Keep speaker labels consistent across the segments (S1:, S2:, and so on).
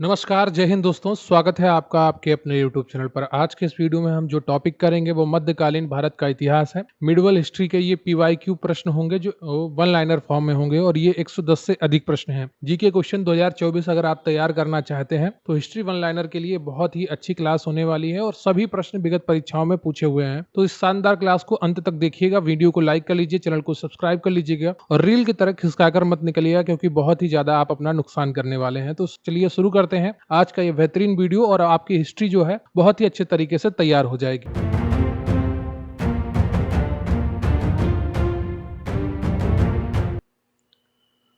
S1: नमस्कार, जय हिंद दोस्तों। स्वागत है आपका आपके अपने यूट्यूब चैनल पर। आज के इस वीडियो में हम जो टॉपिक करेंगे वो मध्यकालीन भारत का इतिहास है। मिडवल हिस्ट्री के ये पीवाईक्यू प्रश्न होंगे जो वन लाइनर फॉर्म में होंगे और ये 110 से अधिक प्रश्न हैं। जीके क्वेश्चन 2024 अगर आप तैयार करना चाहते हैं तो हिस्ट्री वन लाइनर के लिए बहुत ही अच्छी क्लास होने वाली है और सभी प्रश्न विगत परीक्षाओं में पूछे हुए हैं। तो इस शानदार क्लास को अंत तक देखिएगा, वीडियो को लाइक कर लीजिए, चैनल को सब्सक्राइब कर लीजिएगा और रील की तरह खिसकाकर मत निकलिएगा क्योंकि बहुत ही ज्यादा आप अपना नुकसान करने वाले हैं। तो चलिए शुरू करते हैं आज का ये बेहतरीन वीडियो और आपकी हिस्ट्री जो है बहुत ही अच्छे तरीके से तैयार हो जाएगी।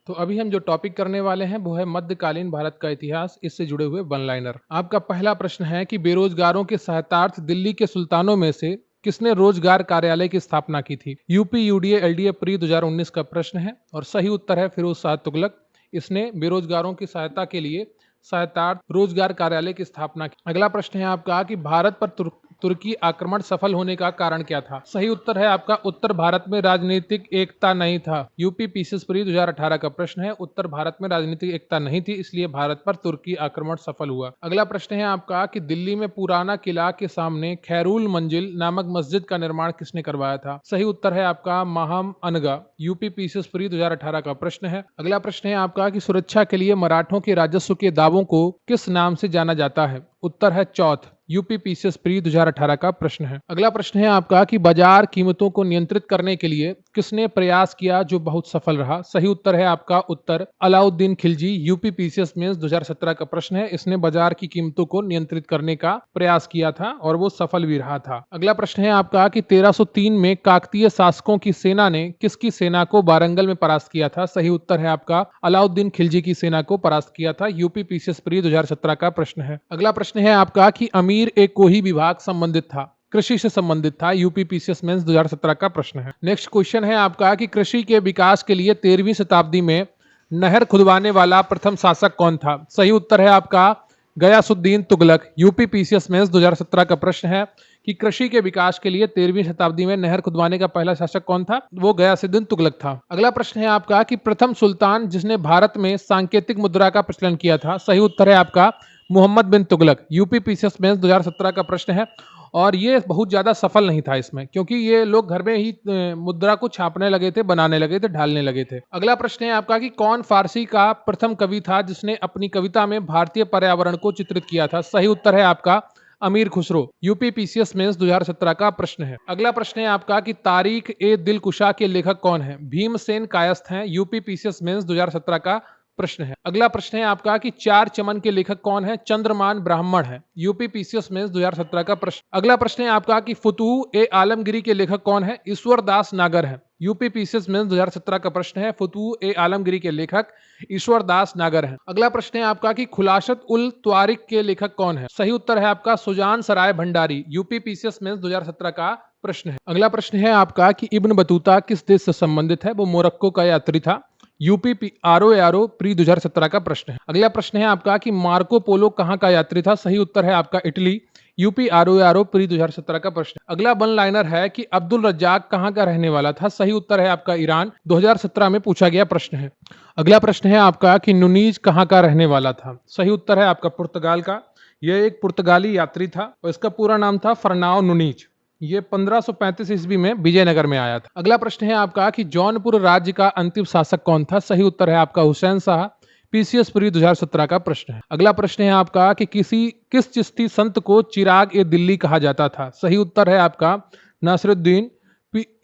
S1: तो अभी हम जो टॉपिक करने वाले हैं वो है मध्यकालीन भारत का इतिहास, इससे जुड़े हुए वन लाइनर। आपका पहला प्रश्न है कि बेरोजगारों के सहायतार्थ दिल्ली के सुल्तानों में से किसने रोजगार कार्यालय की स्थापना की थी? यूपी यूडीए एलडीए प्री 2019 का प्रश्न है और सही उत्तर है फिरोज शाह तुगलक। इसने बेरोजगारों की सहायता के लिए सहायतार्थ रोजगार कार्यालय की स्थापना की। अगला प्रश्न है आपका कि भारत पर तुर्की आक्रमण सफल होने का कारण क्या था? सही उत्तर है आपका उत्तर भारत में राजनीतिक एकता नहीं था। यूपी पीसीएस प्री 2018 का प्रश्न है। उत्तर भारत में राजनीतिक एकता नहीं थी, इसलिए भारत पर तुर्की आक्रमण सफल हुआ। अगला प्रश्न है आपका कि दिल्ली में पुराना किला के सामने खैरुल मंजिल नामक मस्जिद का निर्माण किसने करवाया था? सही उत्तर है आपका माहम अनगा। यूपी पीसीएस प्री 2018 का प्रश्न है। अगला प्रश्न है आपका कि सुरक्षा के लिए मराठों के राजस्व के दावों को किस नाम से जाना जाता है? उत्तर है चौथ। यूपी पीसीएस प्री 2018 का प्रश्न है। अगला प्रश्न है आपका कि बाजार कीमतों को नियंत्रित करने के लिए किसने प्रयास किया जो बहुत सफल रहा? सही उत्तर है आपका उत्तर Alauddin Khilji. UP PCS mains 2017 का प्रश्न है। इसने बाजार की कीमतों को नियंत्रित करने का प्रयास किया था और वो सफल भी रहा था। अगला प्रश्न है आपका कि 1303 में काकतीय शासकों की सेना ने किसकी सेना को वारंगल में परास्त किया था? सही उत्तर है आपका अलाउद्दीन खिलजी की सेना को परास्त किया था। यूपी पीसीएस प्री 2017 का प्रश्न है। अगला प्रश्न है आपका कि अमीर एक कोई विभाग संबंधित था, कृषि से संबंधित था। यूपी पीसीएस मेंस 2017 का प्रश्न है। नेक्स्ट क्वेश्चन है आपका कि कृषि के विकास के लिए 13वीं शताब्दी में नहर खुदवाने वाला प्रथम शासक कौन था? सही उत्तर है आपका Ghiyasuddin Tughlaq. UP PCS mains 2017 का प्रश्न है कि कृषि के विकास के लिए 13वीं शताब्दी में नहर खुदवाने का पहला शासक कौन था? वो गयासुद्दीन तुगलक था। अगला प्रश्न है आपका कि प्रथम सुल्तान जिसने भारत में सांकेतिक मुद्रा का प्रचलन किया था? सही उत्तर है आपका मोहम्मद बिन तुगलक। यूपी पीसीएस मेंस 2017 का प्रश्न है और ये बहुत ज्यादा सफल नहीं था इसमें, क्योंकि ये लोग घर में ही मुद्रा को छापने लगे थे, बनाने लगे थे, ढालने लगे थे। अगला प्रश्न है आपका कि कौन फारसी का प्रथम कवि था जिसने अपनी कविता में भारतीय पर्यावरण को चित्रित किया था? सही उत्तर है आपका अमीर खुसरो। यूपी पीसीएस मेंस 2017 का प्रश्न है। अगला प्रश्न है आपका कि तारीख ए दिलकुशा के लेखक कौन है? भीमसेन कायस्थ हैं। यूपी पीसीएस मेंस 2017 का प्रश्न है। अगला प्रश्न है आपका कि चार चमन के लेखक कौन है? चंद्रमान ब्राह्मण है। यूपी पीसीएस मेंस 2017 का प्रश्न। अगला प्रश्न है आपका कि फुतुह ए आलमगिरी के लेखक कौन है? ईश्वर दास नागर है। यूपी पीसीएस मेंस 2017 का प्रश्न है। फुतुह ए आलमगिरी के लेखक ईश्वर दास नागर है। अगला प्रश्न है आपका कि खुलासत उल त्वारिक के लेखक कौन है? सही उत्तर है आपका सुजान सराय भंडारी। यूपी पीसीएस मेंस 2017 का प्रश्न है। अगला प्रश्न है आपका कि इब्न बतूता किस देश से संबंधित है? वो मोरक्को का यात्री था। यूपी आरो प्री 2017 का प्रश्न है। अगला प्रश्न है आपका कि मार्को पोलो कहाँ का यात्री था? सही उत्तर है आपका इटली। यूपी आरो प्री 2017 का प्रश्न। अगला वन लाइनर है कि अब्दुल रज्जाक कहाँ का रहने वाला था? सही उत्तर है आपका ईरान। 2017 में पूछा गया प्रश्न है। अगला प्रश्न है आपका कि नुनीज कहाँ का रहने वाला था? सही उत्तर है आपका पुर्तगाल का। यह एक पुर्तगाली यात्री था और इसका पूरा नाम था फरनाओ नुनीज। ये 1535 ईस्वी में विजयनगर में आया था। अगला प्रश्न है आपका कि जौनपुर राज्य का अंतिम शासक कौन था? सही उत्तर है आपका हुसैन शाह। पीसीएस प्री 2017 का प्रश्न है। अगला प्रश्न है आपका कि किस चिश्ती संत को चिराग ए दिल्ली कहा जाता था? सही उत्तर है आपका नासिरुद्दीन।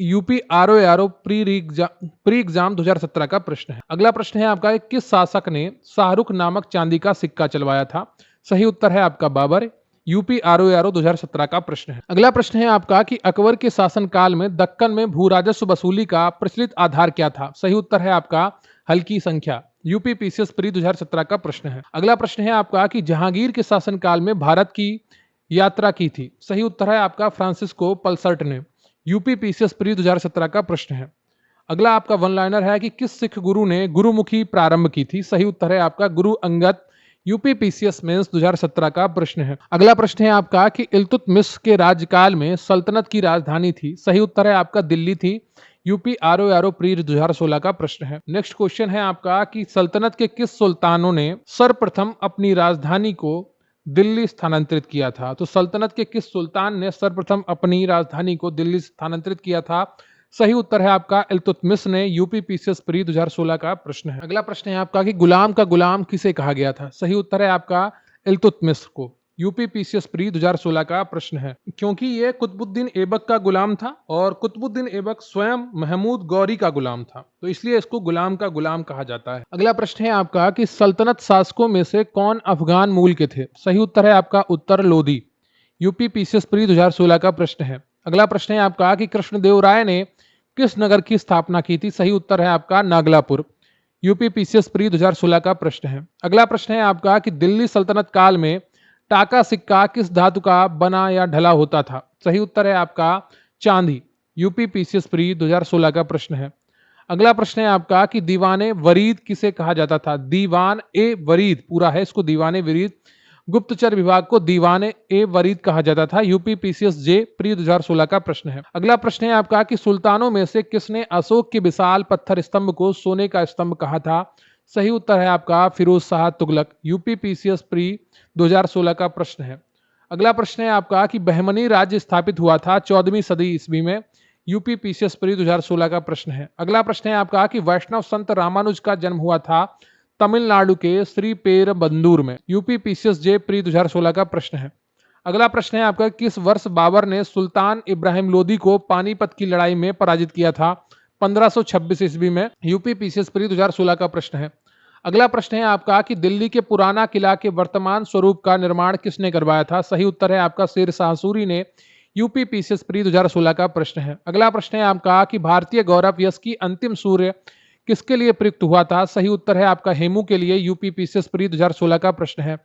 S1: यूपी आरो प्री एग्जाम 2017 का प्रश्न है। अगला प्रश्न है आपका कि किस शासक ने शाहरुख नामक चांदी का सिक्का चलवाया था? सही उत्तर है आपका बाबर। यूपी आरो 2017 का प्रश्न है। अगला प्रश्न है आपका कि अकबर के शासनकाल में दक्कन में भू राजस्व वसूली का प्रचलित आधार क्या था? सही उत्तर है आपका हल्की संख्या। यूपी पीसीएस प्री 2017 का प्रश्न है। अगला प्रश्न है आपका कि जहांगीर के शासनकाल में भारत की यात्रा की थी? सही उत्तर है आपका फ्रांसिस्को पल्सर्ट ने। यूपी पीसीएस प्री 2017 का प्रश्न है। अगला आपका वन लाइनर है कि किस सिख गुरु ने गुरुमुखी प्रारंभ की थी? सही उत्तर है आपका Guru Angad. UP PCS mains 2017 का प्रश्न है। अगला प्रश्न है आपका कि इल्तुतमिश के राज्यकाल में सल्तनत की राजधानी थी? सही उत्तर है आपका दिल्ली थी। यूपी आरओ प्री 2016 का प्रश्न है। नेक्स्ट क्वेश्चन है आपका कि सल्तनत के किस सुल्तानों ने सर्वप्रथम अपनी राजधानी को दिल्ली स्थानांतरित किया था? तो सल्तनत के किस सुल्तान ने सर्वप्रथम अपनी राजधानी को दिल्ली स्थानांतरित किया था? सही उत्तर है आपका इल्तुतमिश ने। यूपी पीसीएस प्री 2016 का प्रश्न है। अगला प्रश्न है आपका कि गुलाम का गुलाम किसे कहा गया था? सही उत्तर है आपका इल्तुतमिश को। यूपी पीसीएस प्री 2016 का प्रश्न है। क्योंकि ये कुतुबुद्दीन ऐबक का गुलाम था और कुतुबुद्दीन ऐबक स्वयं महमूद गौरी का गुलाम था, तो इसलिए इसको गुलाम का गुलाम कहा जाता है। अगला प्रश्न है आपका कि सल्तनत शासकों में से कौन अफगान मूल के थे? सही उत्तर है आपका उत्तर लोधी। यूपी पीसीएस प्री 2016 का प्रश्न है। अगला प्रश्न है आपका कि कृष्णदेव राय ने किस नगर की स्थापना की थी? सही उत्तर है आपका नागलापुर। यूपी पीसीएस प्री 2016 का प्रश्न है। अगला प्रश्न है आपका कि दिल्ली सल्तनत काल में टाका सिक्का किस धातु का बना या ढला होता था? सही उत्तर है आपका चांदी। यूपी पीसीएस प्री 2016 का प्रश्न है। अगला प्रश्न है आपका कि दीवाने वरीद किसे कहा जाता था? दीवान ए वरीद पूरा है, इसको दीवाने वरीद। गुप्तचर विभाग को दीवाने ए वरीद कहा जाता था। यूपी पीसीएस जे प्री 2016 का प्रश्न है। अगला प्रश्न है आपका कि सुल्तानों में से किसने अशोक के विशाल पत्थर स्तंभ को सोने का स्तंभ कहा था? सही उत्तर है आपका Firoz Shah Tughlaq. UP PCS pre 2016 का प्रश्न है। अगला प्रश्न है आपका कि बहमनी राज्य स्थापित हुआ था 14वीं सदी ईस्वी में। यूपी पीसीएस प्री 2016 का प्रश्न है। अगला प्रश्न है आपका कि वैष्णव संत रामानुज का जन्म हुआ था तमिलनाडु के श्री पेरबंदूर में। यूपी पीसीएस जे प्री 2016 का प्रश्न है। अगला प्रश्न है आपका किस वर्ष बाबर ने सुल्तान इब्राहिम लोदी को पानीपत की लड़ाई में पराजित किया था? 1526 ईस्वी में। यूपी पीसीएस प्री 2016 का प्रश्न है। अगला प्रश्न है आपका कि दिल्ली के पुराना किला के वर्तमान स्वरूप का निर्माण किसने करवाया था? सही उत्तर है आपका शेर शाह सूरी ने। यूपी पीसीएस प्री 2016 का प्रश्न है। अगला प्रश्न है आपका कि भारतीय गौरव यश की अंतिम सूर्य किसके लिए प्रयुक्त हुआ था? सही उत्तर है आपका हेमू के लिए। यूपी पीसीएस प्री 2016 का प्रश्न है।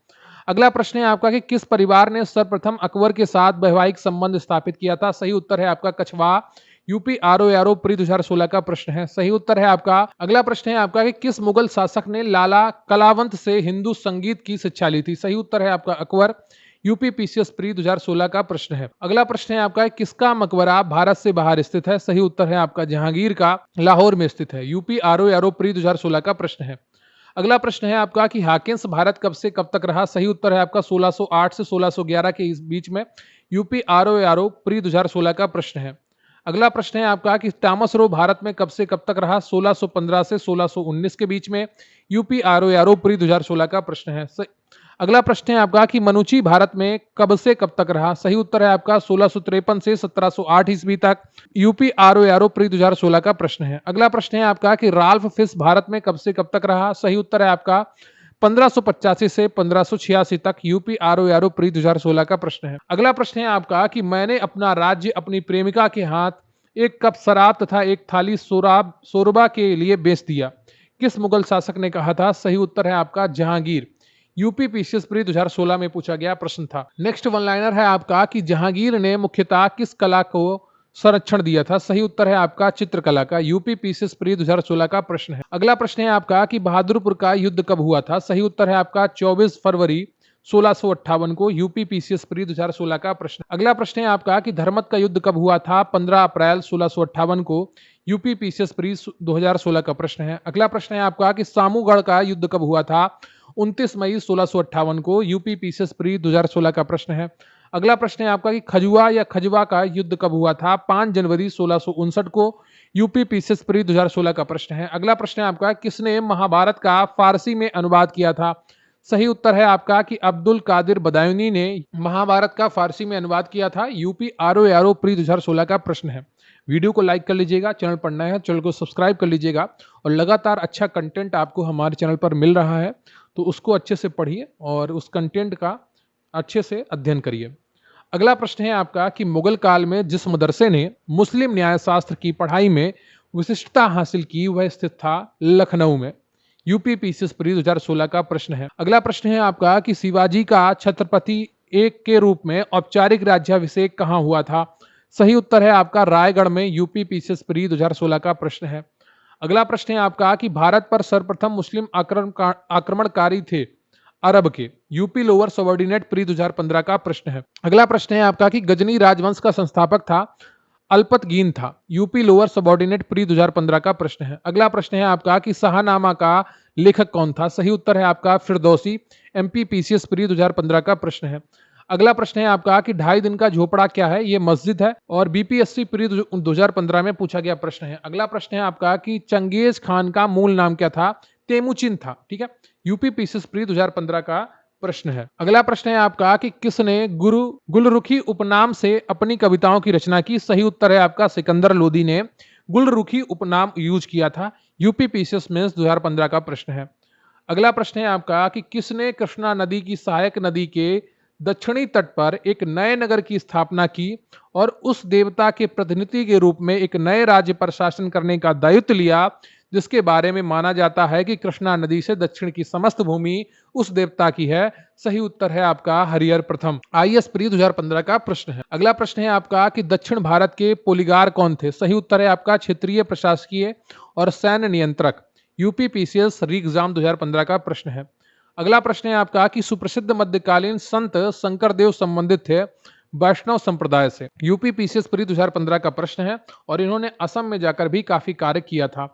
S1: अगला प्रश्न है आपका कि किस परिवार ने सर्वप्रथम अकबर के साथ वैवाहिक संबंध स्थापित किया था? सही उत्तर है आपका कछवा। यूपी आरओ प्री 2016 का प्रश्न है। सही उत्तर है आपका। अगला प्रश्न है आपका कि किस मुगल शासक ने लाला कलावंत से हिंदू संगीत की शिक्षा ली थी? सही उत्तर है आपका अकबर। यूपी पीसीएस प्री 2016 का प्रश्न है। अगला प्रश्न है आपका किसका मकबरा भारत से बाहर स्थित है? सही उत्तर है आपका जहांगीर का, लाहौर में स्थित है। यूपी आरओ प्री 2016 का प्रश्न है। अगला प्रश्न है आपका कि हाकिंस भारत कब से कब तक रहा? सही उत्तर है आपका 1608 से 1611 के इस बीच में। यूपी आरओ प्री 2016 का प्रश्न है। अगला प्रश्न है आपका कि टॉमस रो भारत में कब से कब तक रहा? 1615 से 1619 के बीच में। यूपी आरओ प्री 2016 का प्रश्न है। अगला प्रश्न है आपका कि मनुची भारत में कब से कब तक रहा? सही उत्तर है आपका 1653 से 1708 ईस्वी तक। यूपी आरओ प्री 2016 का प्रश्न है। अगला प्रश्न है आपका कि राल्फ फिश भारत में कब से कब तक रहा? सही उत्तर है आपका 1585 से 1586 तक। यूपी आरओ प्री 2016 का प्रश्न है। अगला प्रश्न है आपका कि मैंने अपना राज्य अपनी प्रेमिका के हाथ एक कप शराब तथा एक थाली शोरबा के लिए बेच दिया, किस मुगल शासक ने कहा था? सही उत्तर है आपका जहांगीर। यूपी पीसीएस प्री 2016 में पूछा गया प्रश्न था। नेक्स्ट वन लाइनर है आपका कि जहांगीर ने मुख्यतः किस कला को संरक्षण दिया था? सही उत्तर है आपका चित्रकला का। यूपी पीसीएस प्री 2016 का प्रश्न है। अगला प्रश्न है आपका कि बहादुरपुर का युद्ध कब हुआ था? सही उत्तर है आपका 24 फरवरी 1658 को। यूपी पीसीएस प्री 2016 का प्रश्न। अगला प्रश्न है आपका कि धर्मत का युद्ध कब हुआ था? 15 अप्रैल 1658 को। यूपी पीसीएस प्री 2016 का प्रश्न है। अगला प्रश्न है आपका कि सामूगढ़ का युद्ध कब हुआ था? 29 मई 1658 को। यूपी पीसीएस प्री 2016 का प्रश्न है। अगला प्रश्न है आपका कि खजुआ या खजवा का युद्ध कब हुआ था? 5 जनवरी 1659 को। यूपी पीसीएस प्री 2016 का प्रश्न है। अगला प्रश्न है आपका किसने महाभारत का फारसी में अनुवाद किया था? सही उत्तर है आपका कि अब्दुल कादिर बदायूनी ने महाभारत का फारसी में अनुवाद किया था। यूपी आरओ प्री 2016 का प्रश्न है। वीडियो को लाइक कर लीजिएगा, चैनल पर नया है चैनल को सब्सक्राइब कर लीजिएगा और लगातार अच्छा कंटेंट आपको हमारे चैनल पर मिल रहा है तो उसको अच्छे से पढ़िए और उस कंटेंट का अच्छे से अध्ययन करिए। अगला प्रश्न है आपका कि मुगल काल में जिस मदरसे ने मुस्लिम न्यायशास्त्र की पढ़ाई में विशिष्टता हासिल की वह स्थित था लखनऊ में। यूपी पीसीएस प्री 2016 का प्रश्न है। अगला प्रश्न है आपका कि शिवाजी का छत्रपति एक के रूप में औपचारिक राज्याभिषेक कहाँ हुआ था? सही उत्तर है आपका रायगढ़ में। यूपी पीसीएस प्री 2016 का प्रश्न है। अगला प्रश्न है आपका कि भारत पर सर्वप्रथम मुस्लिम आक्रमणकारी थे अरब के। यूपी लोअर सबऑर्डिनेट प्री 2015 का प्रश्न है। अगला प्रश्न है आपका कि गजनी राजवंश का संस्थापक था अल्पतगीन था। यूपी लोअर सबऑर्डिनेट प्री 2015 का प्रश्न है। अगला प्रश्न है आपका कि शाहनामा का लेखक कौन था? सही उत्तर है आपका फिरदौसी। एमपी पीसीएस प्री 2015 का प्रश्न है। अगला प्रश्न है आपका कि 2.5 दिन का झोपड़ा क्या है? ये मस्जिद है और बीपीएससी प्री 2015 में पूछा गया प्रश्न है। अगला प्रश्न है आपका कि चंगेज खान का मूल नाम क्या था? तेमुचिन था। ठीक है, यूपी पीसीएस प्री 2015 का प्रश्न है। अगला प्रश्न है आपका कि किसने गुरु गुलरुखी उपनाम से अपनी कविताओं की रचना की? सही उत्तर है आपका सिकंदर लोदी ने गुलरुखी उपनाम यूज किया था। यूपी पीसीएस मेंस 2015 का प्रश्न है। अगला प्रश्न है आपका कि किसने कृष्णा नदी की सहायक नदी के दक्षिणी तट पर एक नए नगर की स्थापना की और उस देवता के प्रतिनिधि के रूप में एक नए राज्य पर शासन करने का दायित्व लिया, जिसके बारे में माना जाता है कि कृष्णा नदी से दक्षिण की समस्त भूमि उस देवता की है? सही उत्तर है आपका हरिहर प्रथम। आईएएस प्री 2015 का प्रश्न है। अगला प्रश्न है आपका कि दक्षिण भारत के पोलीगार कौन थे? सही उत्तर है आपका क्षेत्रीय प्रशासकीय और सैन्य नियंत्रक। यूपी पीसीएस री एग्जाम 2015 का प्रश्न है। अगला प्रश्न है आपका कि सुप्रसिद्ध मध्यकालीन संत शंकरदेव संबंधित थे वैष्णव संप्रदाय से। यूपी पीसीएस प्री 2015 का प्रश्न है और इन्होंने असम में जाकर भी काफी कार्य किया था।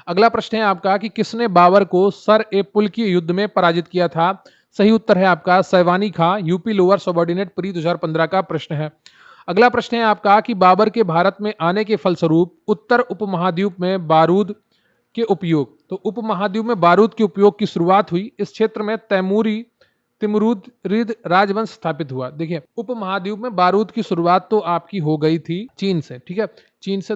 S1: अगला प्रश्न है आपका कि किसने बाबर को सर ए पुल की युद्ध में पराजित किया था? सही उत्तर है आपका सैवानी खां। यूपी लोअर सबऑर्डिनेट प्री 2015 का प्रश्न है। अगला प्रश्न है आपका कि बाबर के भारत में आने के फलस्वरूप उत्तर उपमहाद्वीप में बारूद के उपयोग, तो उपमहाद्वीप में बारूद के उपयोग की शुरुआत हुई। इस क्षेत्र में तैमूरी तिमुरिद राजवंश स्थापित हुआ। देखिए, उपमहाद्वीप में बारूद की शुरुआत तो आपकी हो गई थी चीन से। ठीक है, चीन से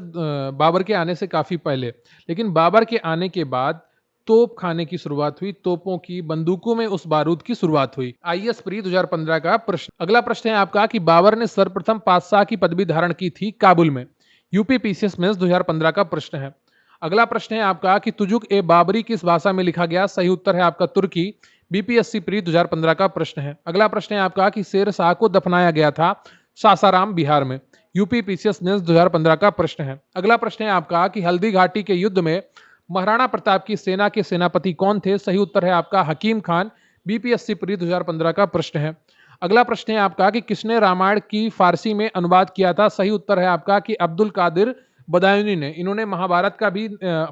S1: बाबर के आने से काफी पहले, लेकिन बाबर के आने के बाद तोप खाने की शुरुआत हुई। तोपों की, बंदूकों में उस बारूद की शुरुआत हुई। आईएएस प्री 2015 का प्रश्न। अगला प्रश्न है आपका कि बाबर ने सर्वप्रथम पातशाह की पदवी धारण की थी काबुल में। यूपी पीसीएस मेंस 2015 का प्रश्न है। अगला प्रश्न है आपका कि तुजुक ए बाबरी किस भाषा में लिखा गया? सही उत्तर है आपका तुर्की। बीपीएससी प्री 2015 का प्रश्न है। अगला प्रश्न है आपका कि शेर शाह को दफनाया गया था सासाराम बिहार में। यूपी पीसीएस मेंस 2015 का प्रश्न है। अगला प्रश्न है आपका कि हल्दी घाटी के युद्ध में महाराणा प्रताप की सेना के सेनापति कौन थे? सही उत्तर है आपका हकीम खान। बीपीएससी प्री 2015 का प्रश्न है। अगला प्रश्न है आपका कि किसने रामायण की फारसी में अनुवाद किया था? सही उत्तर है आपका कि अब्दुल कादिर बदायूनी ने। इन्होंने महाभारत का भी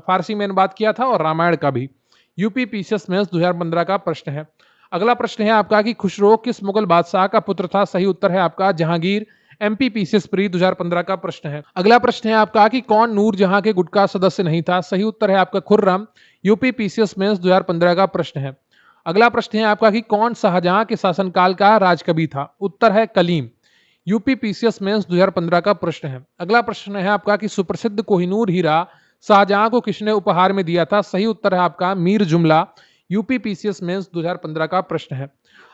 S1: फारसी में अनुवाद किया था और रामायण का भी। यूपी पीसीएस मेंस 2015 का प्रश्न है। अगला प्रश्न है आपका कि खुसरो किस मुगल बादशाह का पुत्र था? सही उत्तर है आपका जहांगीर। एमपी पीसीएस प्री 2015 का प्रश्न है। अगला प्रश्न है आपका कि कौन नूरजहां के गुट का सदस्य नहीं था? सही उत्तर है आपका खुर्रम। यूपी पीसीएस मेंस 2015 का प्रश्न है। अगला प्रश्न है आपका कि कौन शाहजहां के शासनकाल का राजकवि था? उत्तर है कलीम। यूपी पीसीएस मेंस 2015 का प्रश्न है। अगला प्रश्न है आपका कि सुप्रसिद्ध कोहिनूर हीरा शाहजहां को किसने उपहार में दिया था? सही उत्तर है आपका मीर जुमला। यूपी पीसीएस मेंस 2015 का प्रश्न है।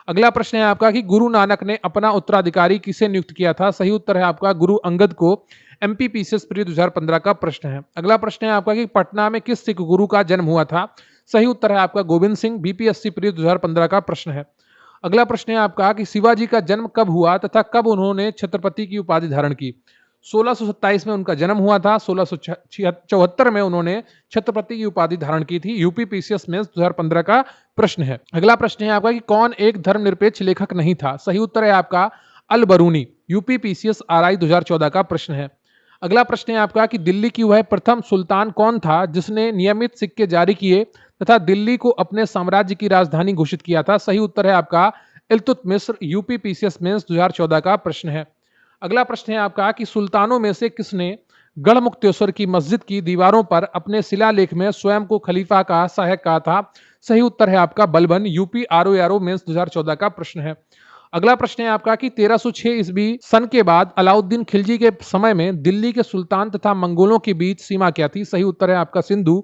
S1: अगला प्रश्न है आपका कि गुरु नानक ने अपना उत्तराधिकारी किसे नियुक्त किया था? सही उत्तर है आपका गुरु अंगद को। एमपी पीसीएस प्री 2015 का प्रश्न है। अगला प्रश्न है आपका कि पटना में किस सिख गुरु का जन्म हुआ था? सही उत्तर है आपका गोविंद सिंह। बीपीएससी प्री 2015 का प्रश्न है। अगला प्रश्न है आपका कि शिवाजी का जन्म कब हुआ तथा कब उन्होंने छत्रपति की उपाधि धारण की? 1627 में उनका जन्म हुआ था। 1674 में उन्होंने छत्रपति की उपाधि धारण की थी। यूपी पीसीएस मेंस 2015 का प्रश्न है। अगला प्रश्न है आपका कि कौन एक धर्मनिरपेक्ष लेखक नहीं था? सही उत्तर है आपका अल बरूनी। यूपी पीसीएस आरआई 2014 का प्रश्न है। अगला प्रश्न है आपका कि दिल्ली की वह प्रथम सुल्तान कौन था जिसने नियमित सिक्के जारी किए तथा दिल्ली को अपने साम्राज्य की राजधानी घोषित किया था? सही उत्तर है आपका इल्तुतमिश। यूपी पीसीएस मेंस 2014 का प्रश्न है। अगला प्रश्न है आपका कि सुल्तानों में से किसने गढ़मुक्तेश्वर की मस्जिद की दीवारों पर अपने शिलालेख में स्वयं को खलीफा का सहायक कहा था? सही उत्तर है आपका बलबन। यूपी आरओ मेंस 2014 का प्रश्न है। अगला प्रश्न है आपका कि 1306 ईस्वी सन के बाद अलाउद्दीन खिलजी के समय में दिल्ली के सुल्तान तथा मंगोलों के बीच सीमा क्या थी? सही उत्तर है आपका सिंधु।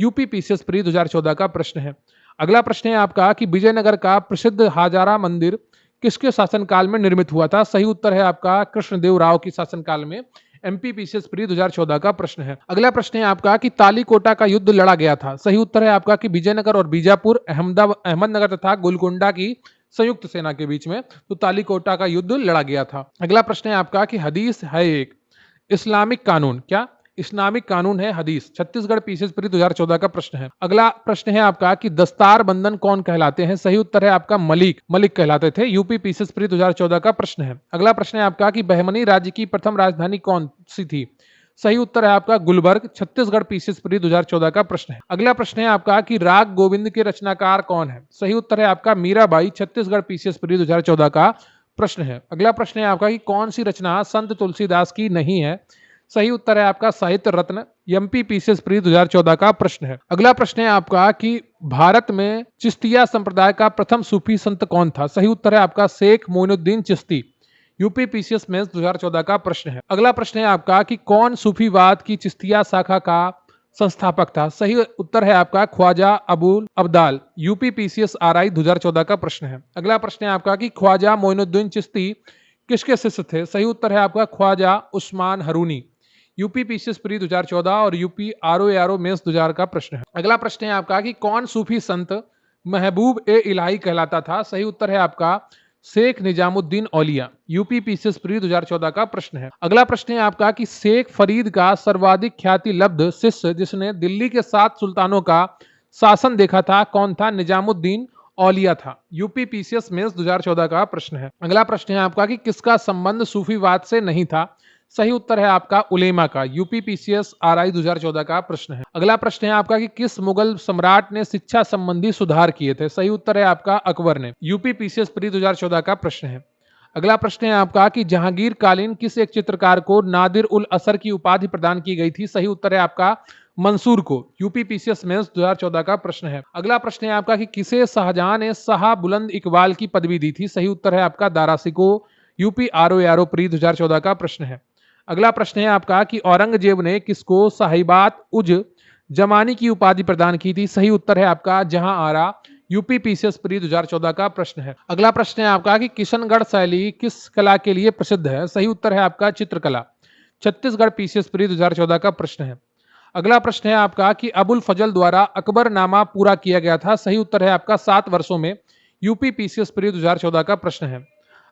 S1: यूपी पीसीएस प्री 2014 का प्रश्न है। अगला प्रश्न है आपका कि विजयनगर का प्रसिद्ध हाजारा मंदिर किसके शासनकाल में निर्मित हुआ था? सही उत्तर है आपका कृष्णदेव राव की शासनकाल में। एमपी पीसीएस प्री 2014 का प्रश्न है। अगला प्रश्न है आपका कि तालीकोटा का युद्ध लड़ा गया था? सही उत्तर है आपका कि विजयनगर और बीजापुर, अहमदनगर तथा गोलकोंडा की संयुक्त सेना के बीच में तो तालीकोटा का युद्ध लड़ा गया था। अगला प्रश्न है आपका कि हदीस है एक इस्लामिक कानून, क्या इस्लामिक कानून है हदीस। छत्तीसगढ़ पीसीएस प्री 2014 का प्रश्न है। अगला प्रश्न है आपका कि दस्तार बंधन कौन कहलाते हैं? सही उत्तर है आपका मलिक। मलिक कहलाते थे। यूपी पीसीएस प्री 2014 का प्रश्न है। अगला प्रश्न है आपका कि बहमनी राज्य की प्रथम राजधानी कौन सी थी? सही उत्तर है आपका गुलबर्ग। छत्तीसगढ़ पीसीएस प्री 2014 का प्रश्न है। अगला प्रश्न है आपका कि राग गोविंद के रचनाकार कौन है? सही उत्तर है आपका मीराबाई। छत्तीसगढ़ पीसीएस प्री 2014 का प्रश्न है। अगला प्रश्न है आपका कि कौन सी रचना संत तुलसीदास की नहीं है? सही उत्तर है आपका साहित्य रत्न। एमपी पीसीएस प्री 2014 का प्रश्न है। अगला प्रश्न है आपका कि भारत में चिश्तिया संप्रदाय का प्रथम सूफी संत कौन था? सही उत्तर है आपका Sheikh Moinuddin Chishti. UP PCS mains 2014 का प्रश्न है। अगला प्रश्न है आपका कि कौन सूफीवाद की चिश्तिया शाखा का संस्थापक था? सही उत्तर है आपका Khwaja Abul Abdal. UP PCS RI 2014 का प्रश्न है। अगला प्रश्न है आपका कि ख्वाजा मोइनुद्दीन चिश्ती किसके शिष्य थे? सही उत्तर है आपका Khwaja Usman Haruni. UP PCS pre 2014 और यूपी आरओ मेंस 2000 का प्रश्न है। अगला प्रश्न है आपका कि कौन सूफी संत महबूब ए इलाही कहलाता था? सही उत्तर है आपका शेख निजामुद्दीन औलिया। यूपी पीसीएस प्री 2014 का प्रश्न है। अगला प्रश्न है आपका कि शेख फरीद का सर्वाधिक ख्याति लब्ध शिष्य जिसने दिल्ली के 7 सुल्तानों का शासन देखा था कौन था? निजामुद्दीन औलिया था। यूपी पीसीएस मेंस 2014 का प्रश्न है। अगला प्रश्न है आपका कि किसका संबंध सूफीवाद से नहीं था? सही उत्तर है आपका उलेमा का। यूपी पीसीएस आरआई 2014 का प्रश्न है। अगला प्रश्न है आपका कि किस मुगल सम्राट ने शिक्षा संबंधी सुधार किए थे? सही उत्तर है आपका अकबर ने। यूपी पीसीएस प्री 2014 का प्रश्न है। अगला प्रश्न है आपका कि जहांगीर कालीन किस एक चित्रकार को नादिर उल असर की उपाधि प्रदान की गई थी? सही उत्तर है आपका मंसूर को। यूपी पीसीएस मेंस 2014 का प्रश्न है। अगला प्रश्न है आपका कि किसे शाहजहां ने शाह बुलंद इकबाल की पदवी दी थी? सही उत्तर है आपका दारासी को। यूपी आरओ प्री 2014 का प्रश्न है। अगला प्रश्न है आपका कि औरंगजेब ने किसको साहिबात उज जमानी की उपाधि प्रदान की थी? सही उत्तर है आपका जहां आरा। यूपी पीसीएस प्री 2014 का प्रश्न है। अगला प्रश्न है आपका कि किशनगढ़ शैली किस कला के लिए प्रसिद्ध है? सही उत्तर है आपका चित्रकला। छत्तीसगढ़ पीसीएस प्री 2014 का प्रश्न है। अगला प्रश्न है आपका कि अबुल फजल द्वारा अकबरनामा पूरा किया गया था? सही उत्तर है आपका 7 वर्षों में। यूपी पीसीएस प्री 2014 का प्रश्न है।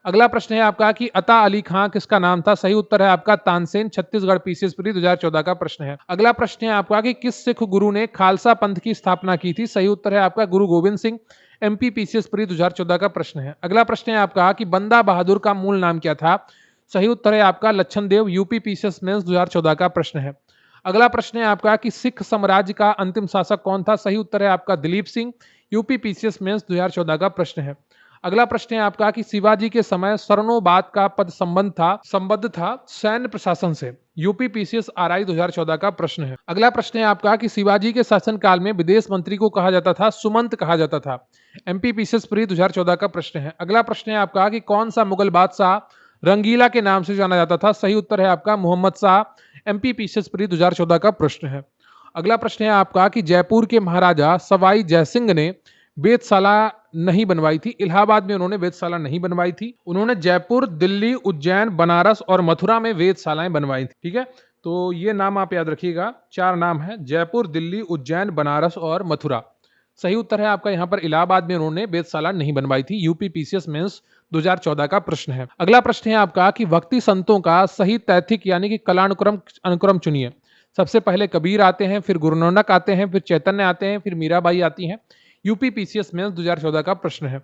S1: अगला प्रश्न है आपका कि अता अली खां किसका नाम था? सही उत्तर है आपका तानसेन। छत्तीसगढ़ पीसीएस प्री 2014 का प्रश्न है। अगला प्रश्न है आपका कि किस सिख गुरु ने खालसा पंथ की स्थापना की थी? सही उत्तर है आपका गुरु Govind Singh. MP PCS pre 2014 का प्रश्न है। अगला प्रश्न है आपका कि बंदा बहादुर का मूल नाम क्या था? सही उत्तर है आपका लच्छन देव। यूपी पीसीएस मेंस 2014 का प्रश्न है। अगला प्रश्न है आपका कि सिख साम्राज्य का अंतिम शासक कौन था? सही उत्तर है आपका Dilip Singh. UP PCS mains 2014 का प्रश्न है। अगला प्रश्न है आपका कि शिवाजी के समय सरनोबाद का पद संबद्ध था सैन्य प्रशासन से। यूपी पीसीएस आरआई 2014 का प्रश्न है। अगला प्रश्न है आपका कि शिवाजी के शासनकाल में विदेश मंत्री को कहा जाता था सुमंत कहा जाता था। एमपी पीसीएस प्री 2014 का प्रश्न है। अगला प्रश्न है आपका कि कौन सा मुगल बादशाह रंगीला के नाम से जाना जाता था? सही उत्तर है आपका Mohammad Shah. MP PCS pre 2014 का प्रश्न है। अगला प्रश्न है आपका कि जयपुर के महाराजा सवाई जयसिंह ने वेधशाला नहीं बनवाई थी। इलाहाबाद में उन्होंने वेधशाला नहीं बनवाई थी। उन्होंने जयपुर, दिल्ली, उज्जैन, बनारस और मथुरा में वेधशालाएं बनवाई थी। ठीक है, तो ये नाम आप याद रखिएगा। 4 नाम है जयपुर, दिल्ली, उज्जैन, बनारस और मथुरा। सही उत्तर है आपका यहाँ पर इलाहाबाद में उन्होंने वेधशाला नहीं बनवाई थी। यूपी पीसीएस मेंस 2014 का प्रश्न है। अगला प्रश्न है आपका कि भक्ति संतों का सही तैथिक यानी कि अनुक्रम चुनिए। सबसे पहले कबीर आते हैं, फिर गुरु नानक आते हैं, फिर चैतन्य आते हैं, फिर मीराबाई आती हैं। यूपी पीसीएस मेंस 2014 का प्रश्न है।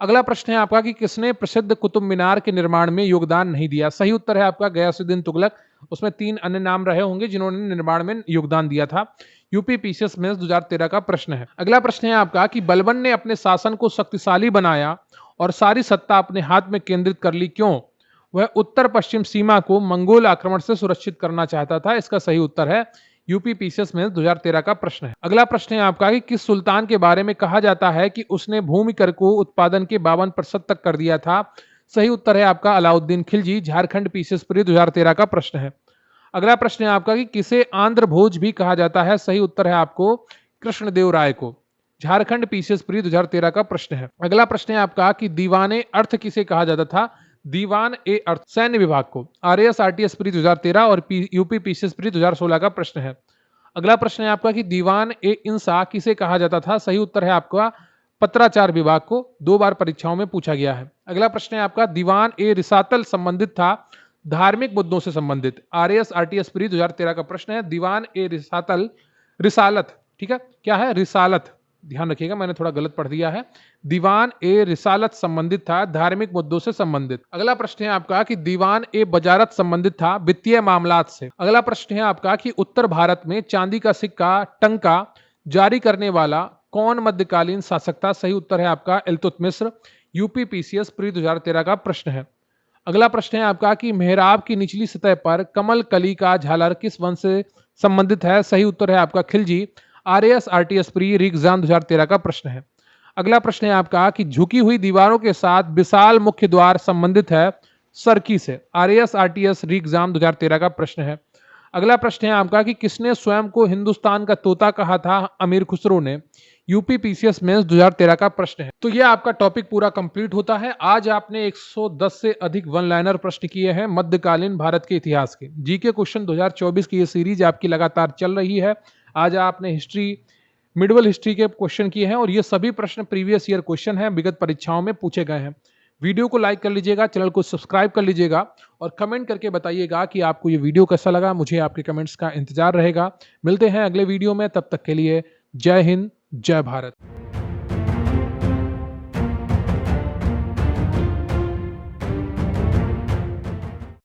S1: अगला प्रश्न है आपका कि किसने प्रसिद्ध कुतुब मीनार के निर्माण में योगदान नहीं दिया? सही उत्तर है आपका गयासुद्दीन तुगलक। उसमें 3 अन्य नाम रहे होंगे जिन्होंने निर्माण में योगदान दिया था। यूपी पीसीएस मेंस 2013 का प्रश्न है। अगला प्रश्न है आपका कि बलबन ने अपने शासन को शक्तिशाली बनाया और सारी सत्ता अपने हाथ में केंद्रित कर ली, क्यों? वह उत्तर पश्चिम सीमा को मंगोल आक्रमण से सुरक्षित करना चाहता था। इसका सही उत्तर है यूपी पीसीएस में 2013 का प्रश्न है। अगला प्रश्न है आपका कि किस सुल्तान के बारे में कहा जाता है कि उसने भूमि कर को उत्पादन के 52% तक कर दिया था? सही उत्तर है आपका अलाउद्दीन खिलजी। झारखंड पीसीएस प्री 2013 का प्रश्न है। अगला प्रश्न है आपका कि किसे आंध्र भोज भी कहा जाता है? सही उत्तर है आपको कृष्णदेव राय को। झारखंड पीसीएस प्री 2013 का प्रश्न है। अगला प्रश्न है आपका कि दीवाने अर्थ किसे कहा जाता था? दीवान ए अर्थ सैन्य विभाग को। आरएएस आरटीएस प्री 2013 और यूपी पीसीएस प्री 2016 का प्रश्न है। अगला प्रश्न है आपका कि दीवान ए इंसा किसे कहा जाता था? सही उत्तर है आपका पत्राचार विभाग को। 2 बार परीक्षाओं में पूछा गया है। अगला प्रश्न है आपका दीवान ए रिसातल संबंधित था धार्मिक मुद्दों से संबंधित। आरएएस आरटीएस प्री 2013 का प्रश्न है। दीवान ए रिसालत, ठीक है, क्या है? रिसालत, ध्यान रखिएगा, मैंने थोड़ा गलत पढ़ दिया है। दीवान ए रिसालत संबंधित था धार्मिक मुद्दों से संबंधित। अगला प्रश्न है आपका कि दीवान ए बजारत संबंधित था वित्तीय मामलात से। अगला प्रश्न है आपका कि उत्तर भारत में चांदी का सिक्का टंका जारी करने वाला कौन मध्यकालीन शासक था? सही उत्तर है आपका इल्तुतमिश। यूपी पीसीएस प्री 2013 का प्रश्न है। अगला प्रश्न है आपका कि मेहराब की निचली सतह पर कमल कली का झालर किस वंश से संबंधित है? सही उत्तर है आपका Khilji. RAS RTS pre exam 2013 का प्रश्न है। अगला प्रश्न है आपका कि झुकी हुई दीवारों के साथ विशाल मुख्य द्वार संबंधित है सर्की से। आरएएस आरटीएस एग्जाम 2013 का प्रश्न है। अगला प्रश्न है आपका कि किसने स्वयं को हिंदुस्तान का तोता कहा था? अमीर खुसरो ने। यूपी पीसीएस मेंस 2013 का प्रश्न है। तो यह आपका टॉपिक पूरा कंप्लीट होता है। आज आपने 110 से अधिक वन लाइनर प्रश्न किए हैं मध्यकालीन भारत के इतिहास के। जीके क्वेश्चन 2024 की ये सीरीज आपकी लगातार चल रही है। आज आपने हिस्ट्री, मिडवल हिस्ट्री के क्वेश्चन किए हैं और ये सभी प्रश्न प्रीवियस ईयर क्वेश्चन हैं, विगत परीक्षाओं में पूछे गए हैं। वीडियो को लाइक कर लीजिएगा, चैनल को सब्सक्राइब कर लीजिएगा और कमेंट करके बताइएगा कि आपको ये वीडियो कैसा लगा। मुझे आपके कमेंट्स का इंतजार रहेगा। मिलते हैं अगले वीडियो में, तब तक के लिए जय हिंद, जय भारत।